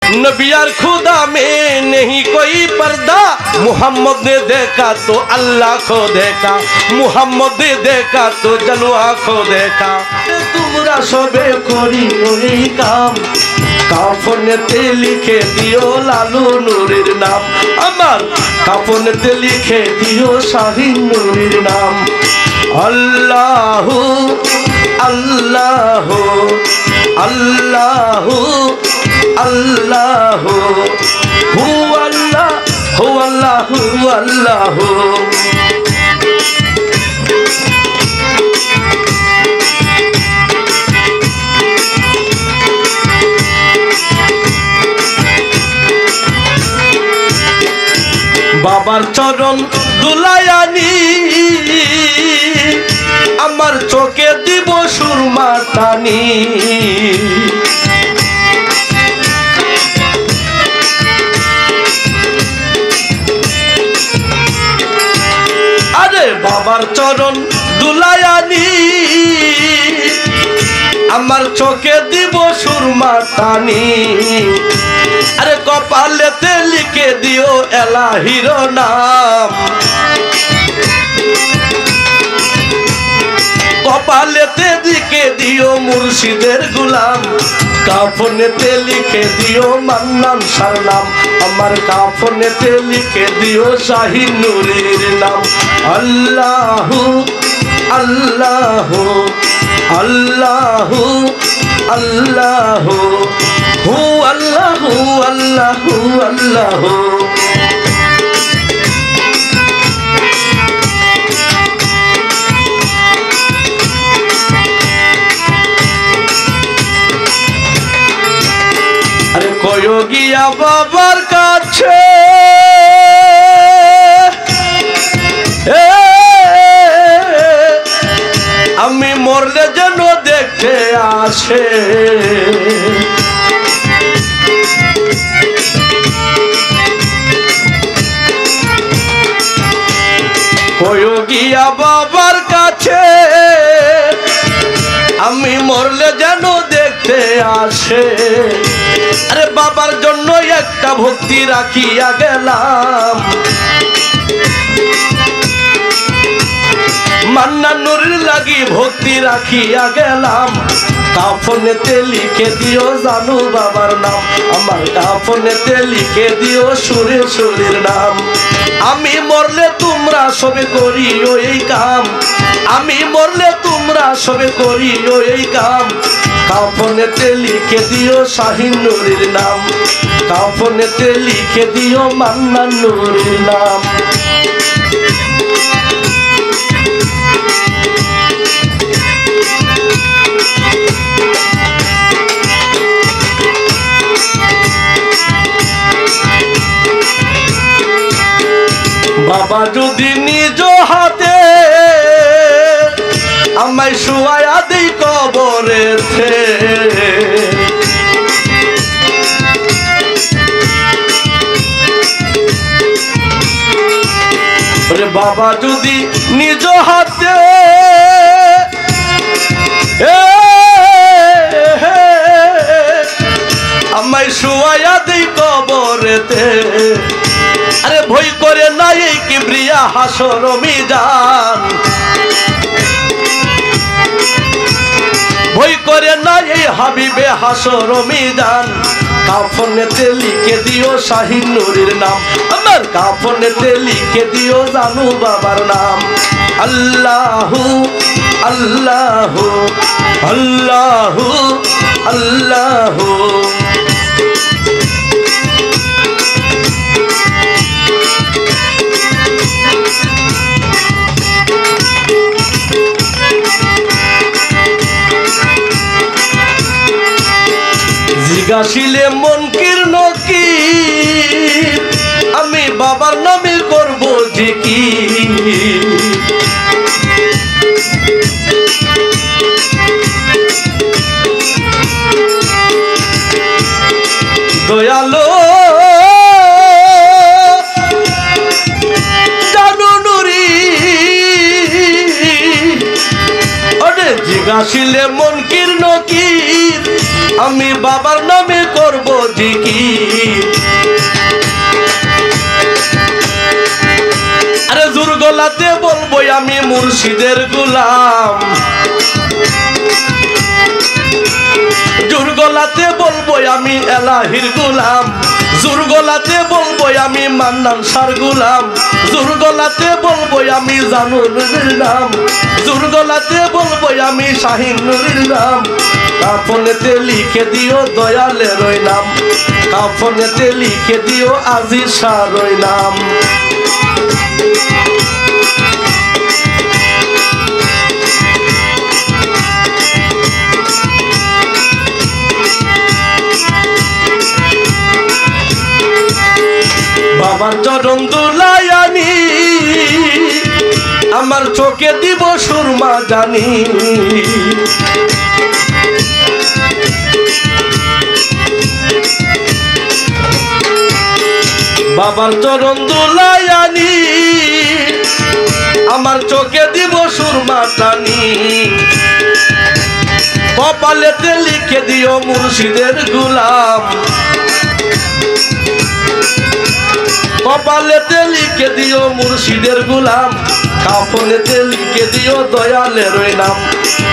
नबियार खुदा में नहीं कोई पर्दा, मोहम्मद ने देखा तो अल्लाह को देखा, मोहम्मद ने देखा तो जलवा को देखा। तुमरा सबे करी ओई काम, কাফনেতে লিখে দিও লালু নূরের নাম, আমার কাফনেতে লিখে দিও শাহিন নূরের নাম। আল্লাহু আল্লাহু আল্লাহু আল্লাহু হু আল্লাহ হু আল্লাহু আল্লাহু। বাবার চরণ দুলায়ানি, আমার চোখে দিব সুরমা টানি। আরে বাবার চরণ দুলায়ানি, আমার চোখে দিব সুরমা টানি। আরে কপালেতে লিখে দিও এলাহির নাম, কপালেতে লিখে দিও মুর্শিদের গুলাম, কাফনেতে লিখে দিও মান্নান শাহর নাম, আমার কাফনেতে লিখে দিও শাহিন নূরের নাম। আল্লাহু আল্লাহু আল্লাহু আল্লাহু হু আল্লাহু আল্লাহু আল্লাহু। আরে কয়ো গিয়া বাবার কাছে, আমি মরলে যেন দেখতে আসে। কয়ো গিয়া বাবার কাছে, আমি মরলে যেন দেখতে আসে। আরে বাবার জন্য একটা ভক্তি রাখিয়া গেলাম, মান্নান নূরের লাগি ভক্তি রাখিয়া গেলাম, কাফনেতে লিখে দিও জানু বাবার নাম, আমার কাফনেতে লিখে দিও সুরে সুরের নাম। আমি মরলে তোমরা সবে করিও এই কাম, আমি মরলে তোমরা সবে করিও এই কাম, কাফনেতে লিখে দিও শাহিন নূরের নাম, কাফনেতে লিখে দিও মান্নান নূরের নাম। বাবা যদি নিজ হাতে আমায় শুয়ায়া দেই কবরেতে, বাবা যদি নিজ হাতে আমায় শুয়ায়া দেই কবরেতে, আরে ভয় করে নাই কিবরিয়া হাসর মিজান, ভয় করে নাই হাবিবে হাসর মিজান, কাফনেতে লিখে দিও শাহিন নূরের নাম, আমার কাফনেতে লিখে দিও জানু বাবার নাম। আল্লাহু আল্লাহু আল্লাহু আল্লাহু। জিজ্ঞাসিলে মনকির নকির, আমি বাবার নামে করব জিকির, দয়ালো জানু নুরি, ওরে জিজ্ঞাসিলে মনকির নকির, আমি বাবার নামে করব জিকির। আরে জোর গলাতে বলবো আমি মুর্শিদের গোলাম, জোর গলাতে বলবো আমি এলাহির গোলাম, জোর গলাতে বলবো আমি মান্নান শাহর গোলাম, জোর গলাতে বলবো আমি জানুর নাম, জোর গলাতে বলবো আমি শাহিন নুরির নাম। কাফনেতে লিখে দিও দয়ালের ওই নাম, কাফনেতে লিখে দিও আজিজ শাহর ওই নাম। বাবার চরণ দুলাই আনি, আমার চোখে দিব সুরমা জানি। বাবার চরণ দুলাই আনি, আমার চোখে দিব সুরমা জানি। কপালেতে লিখে দিও মুর্শিদের গোলাম, কপালেতে লিখে দিও মুর্শিদের গোলাম, কাফনেতে লিখে দিও দয়ালের ওই নাম,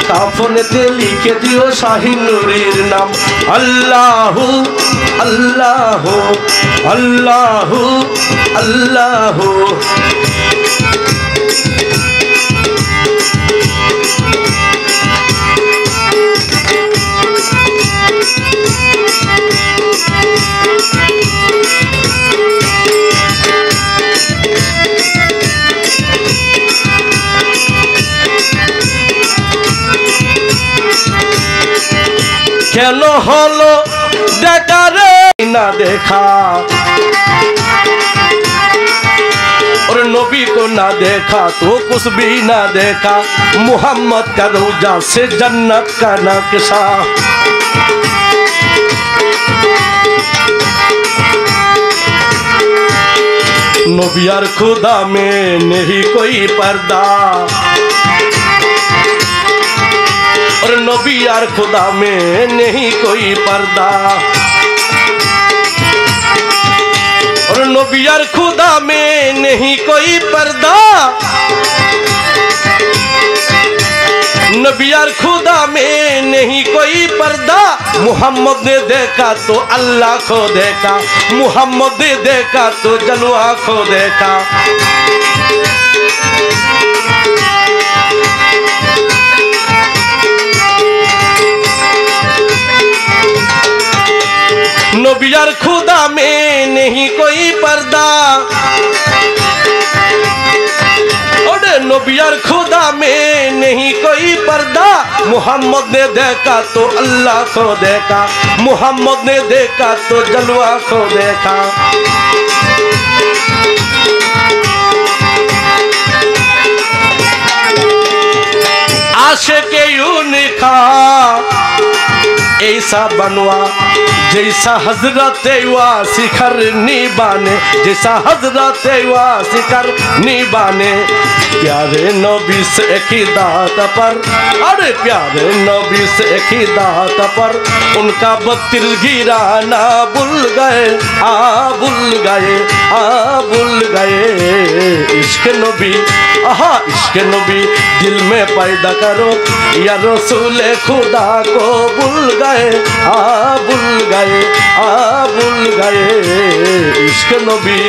কাফনেতে লিখে দিও শাহিন নুরির নাম। আল্লাহু আল্লাহু আল্লাহু আল্লাহু। কেন হলো দেখা রে না দেখা, और नबी को ना देखा तो कुछ भी ना देखा, मोहम्मद का रोजा से जन्नत का नक्शा। नबी और खुदा में नहीं कोई पर्दा, और नबी और खुदा में नहीं कोई पर्दा, और नबी और खुदा में नहीं कोई पर्दा, नबी और खुदा में नहीं कोई पर्दा। मुहम्मद ने देखा तो अल्लाह को देखा, मुहम्मद ने देखा तो जलवा को देखा। नबी और खुदा में नहीं कोई पर्दा, और नबी और खुदा में नहीं कोई पर्दा। मुहम्मद ने देखा तो अल्लाह को देखा, मुहम्मद ने देखा तो जलवा को देखा। आशिक़े यूनिका ऐसा बनवा जैसा हजरत वासिकर निबाने, जैसा हजरत वासिकर निबाने। प्यारे नबी से एक ही दात पर, अरे प्यारे नबी से एक ही दात पर उनका बत्तिल गिराना भूल गए, भूल गए, भूल गए। इश्क नबी, आहा इश्क नबी दिल में पैदा करो, या रसूल खुदा को भूल गए, भूल गए, भूल गए। इश्क नबी